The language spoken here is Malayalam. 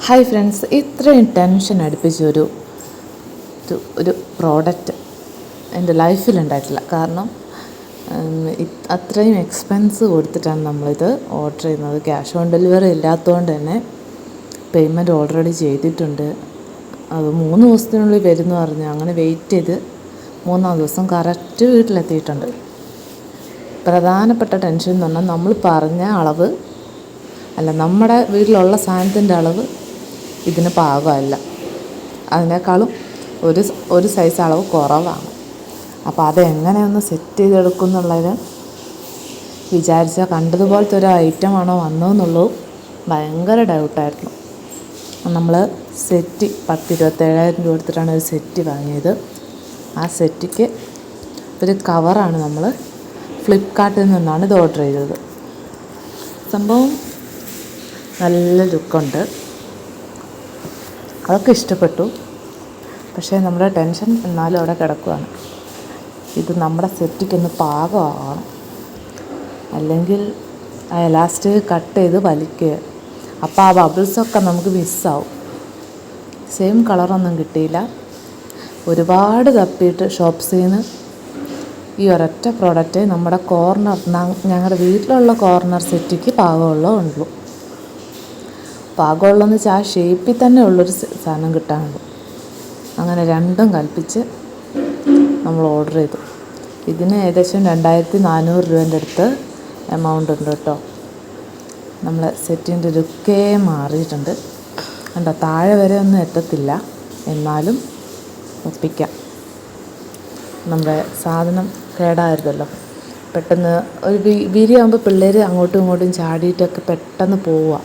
ഹായ് ഫ്രണ്ട്സ്, ഇത്രയും ടെൻഷൻ അടുപ്പിച്ചൊരു ഒരു പ്രോഡക്റ്റ് എൻ്റെ ലൈഫിലുണ്ടായിട്ടില്ല. കാരണം അത്രയും എക്സ്പെൻസ് കൊടുത്തിട്ടാണ് നമ്മളിത് ഓർഡർ ചെയ്യുന്നത്. ക്യാഷ് ഓൺ ഡെലിവറി ഇല്ലാത്തതുകൊണ്ട് തന്നെ പേയ്മെൻറ്റ് ഓൾറെഡി ചെയ്തിട്ടുണ്ട്. അത് 3 ദിവസത്തിനുള്ളിൽ വരുമെന്ന് പറഞ്ഞു. അങ്ങനെ വെയിറ്റ് ചെയ്ത് 3-ാം ദിവസം കറക്റ്റ് വീട്ടിലെത്തിയിട്ടുണ്ട്. പ്രധാനപ്പെട്ട ടെൻഷൻ എന്ന് പറഞ്ഞാൽ നമ്മൾ പറഞ്ഞ അളവ് അല്ല, നമ്മുടെ വീട്ടിലുള്ള സാധനത്തിൻ്റെ അളവ് ഇതിന് പാകമല്ല. അതിനേക്കാളും ഒരു സൈസ് അളവ് കുറവാണ്. അപ്പോൾ അതെങ്ങനെയൊന്ന് സെറ്റ് ചെയ്തെടുക്കും എന്നുള്ളത് വിചാരിച്ചാൽ കണ്ടതുപോലത്തെ ഒരു ഐറ്റമാണോ വന്നതെന്നുള്ളതും ഭയങ്കര ഡൗട്ടായിരുന്നു. നമ്മൾ സെറ്റ് 10-27,000 രൂപ കൊടുത്തിട്ടാണ് ഒരു സെറ്റ് വാങ്ങിയത്. ആ സെറ്റിക്ക് ഒരു കവറാണ് നമ്മൾ ഫ്ലിപ്കാർട്ടിൽ നിന്നാണ് ഇത് ഓർഡർ ചെയ്തത്. സംഭവം നല്ല ലുക്കുണ്ട്, അതൊക്കെ ഇഷ്ടപ്പെട്ടു. പക്ഷേ നമ്മുടെ ടെൻഷൻ എന്നാലും അവിടെ കിടക്കുകയാണ്. ഇത് നമ്മുടെ സെറ്റിക്കൊന്ന് പാകമാകണം, അല്ലെങ്കിൽ ആ എലാസ്റ്റിക് കട്ട് ചെയ്ത് വലിക്കുക. അപ്പോൾ ആ ബബിൾസൊക്കെ നമുക്ക് മിസ്സാവും. സെയിം കളറൊന്നും കിട്ടിയില്ല. ഒരുപാട് തപ്പിയിട്ട് ഷോപ്സിൽ നിന്ന് ഈ ഒരൊറ്റ പ്രോഡക്റ്റ് നമ്മുടെ ഞങ്ങളുടെ വീട്ടിലുള്ള കോർണർ സെറ്റിക്ക് പാകമുള്ളൂ. പാകമുള്ളതെന്ന് വെച്ചാൽ ആ ഷേപ്പിൽ തന്നെ ഉള്ളൊരു സാധനം കിട്ടാനുള്ളൂ. അങ്ങനെ രണ്ടും കൽപ്പിച്ച് നമ്മൾ ഓർഡർ ചെയ്തു. ഇതിന് ഏകദേശം 2,400 രൂപേൻ്റെ അടുത്ത് എമൗണ്ട് ഉണ്ട് കേട്ടോ. നമ്മളെ സെറ്റിൻ്റെ ലുക്കേ മാറിയിട്ടുണ്ട്. കണ്ടോ, താഴെ വരെ ഒന്നും എത്തത്തില്ല, എന്നാലും ഒപ്പിക്കാം. നമ്മുടെ സാധനം കേടായിരുന്നല്ലോ. പെട്ടെന്ന് ഒരു വിരിയാകുമ്പോൾ പിള്ളേർ അങ്ങോട്ടും ഇങ്ങോട്ടും ചാടിയിട്ടൊക്കെ പെട്ടെന്ന് പോവുക.